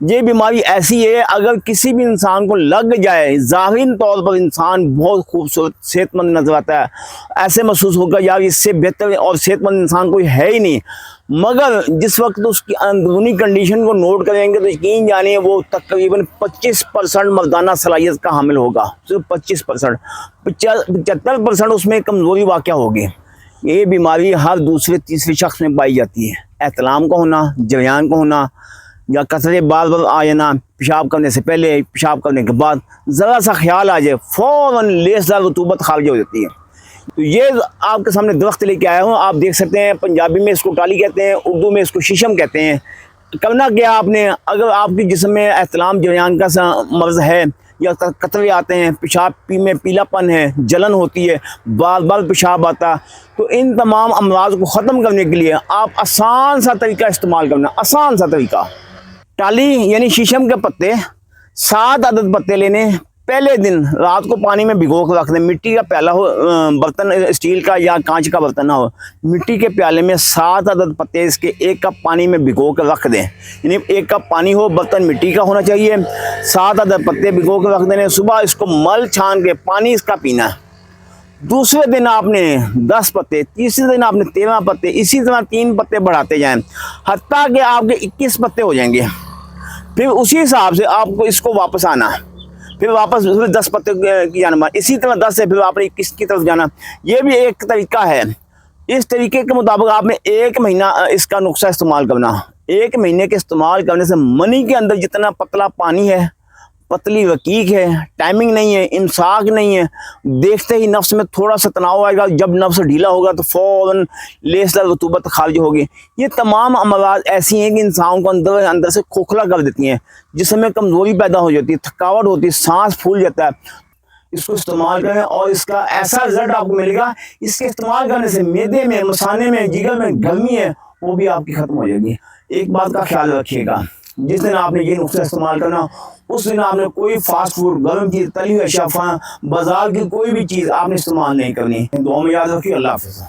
یہ بیماری ایسی ہے اگر کسی بھی انسان کو لگ جائے ظاہری طور پر انسان بہت خوبصورت صحت مند نظر آتا ہے، ایسے محسوس ہوگا یار اس سے بہتر اور صحت مند انسان کوئی ہے ہی نہیں، مگر جس وقت اس کی اندرونی کنڈیشن کو نوٹ کریں گے تو یقین جانیے وہ تقریباً 25% مردانہ صلاحیت کا حامل ہوگا، صرف 25%، 75% اس میں کمزوری واقع ہوگی۔ یہ بیماری ہر دوسرے تیسرے شخص میں پائی جاتی ہے، احتلام کا ہونا، جریان کا ہونا، یا قطرے بار بار آ جانا، پیشاب کرنے سے پہلے، پیشاب کرنے کے بعد ذرا سا خیال آ جائے فوراً لیسدار رطوبت خارج ہو جاتی ہے۔ تو یہ آپ کے سامنے درخت لے کے آیا ہوں، آپ دیکھ سکتے ہیں، پنجابی میں اس کو ٹالی کہتے ہیں، اردو میں اس کو شیشم کہتے ہیں۔ کرنا کیا آپ نے، اگر آپ کے جسم میں احتلام جریان کا مرض ہے یا قطرے آتے ہیں، پیشاب میں پیلا پن ہے، جلن ہوتی ہے، بار بار پیشاب آتا، تو ان تمام امراض کو ختم کرنے کے لیے آپ آسان سا طریقہ استعمال کرنا، آسان سا طریقہ۔ ٹالی یعنی شیشم کے پتے 7 عدد پتے لینے، پہلے دن رات کو پانی میں بھگو کے رکھ دیں، مٹی کا پیالہ ہو، برتن اسٹیل کا یا کانچ کا برتن نہ ہو، مٹی کے پیالے میں 7 عدد پتے اس کے 1 کپ پانی میں بھگو کے رکھ دیں، یعنی 1 کپ پانی ہو، برتن مٹی کا ہونا چاہیے، 7 عدد پتے بھگو کے رکھ دینے، صبح اس کو مل چھان کے پانی اس کا پینا ہے۔ دوسرے دن آپ نے 10 پتے، تیسرے دن آپ نے 13 پتے، اسی طرح 3 پتے بڑھاتے جائیں حتیٰ کہ آپ کے 21 پتے ہو جائیں گے۔ پھر اسی حساب سے آپ کو اس کو واپس آنا، پھر واپس 10 پتے کی جانب، اسی طرح 10 سے پھر آپ نے 21 کی طرف جانا۔ یہ بھی ایک طریقہ ہے، اس طریقے کے مطابق آپ نے 1 مہینہ اس کا نسخہ استعمال کرنا۔ 1 مہینے کے استعمال کرنے سے منی کے اندر جتنا پتلا پانی ہے، پتلی رقیق ہے، ٹائمنگ نہیں ہے، امساک نہیں ہے، دیکھتے ہی نفس میں تھوڑا سا تناؤ آئے گا، جب نفس ڈھیلا ہوگا تو فوراً لیسدار رطوبت خارج ہوگی۔ یہ تمام امراض ایسی ہیں کہ انسان کو اندر سے کھوکھلا کر دیتی ہیں، جسم میں کمزوری پیدا ہو جاتی ہے، تھکاوٹ ہوتی ہے، سانس پھول جاتا ہے۔ اس کو استعمال کریں اور اس کا ایسا رزلٹ آپ کو ملے گا، اس کے استعمال کرنے سے معدے میں، مثانے میں، جگر میں گرمی ہے وہ بھی آپ کی ختم ہو جائے گی۔ ایک بات کا خیال رکھیے گا، جس دن آپ نے یہ نسخہ استعمال کرنا اس دن آپ نے کوئی فاسٹ فوڈ، گرم چیز، تلی ہوئی اشیاء، بازار کی کوئی بھی چیز آپ نے استعمال نہیں کرنی۔ دعا میں یاد رکھیے۔ اللہ حافظ۔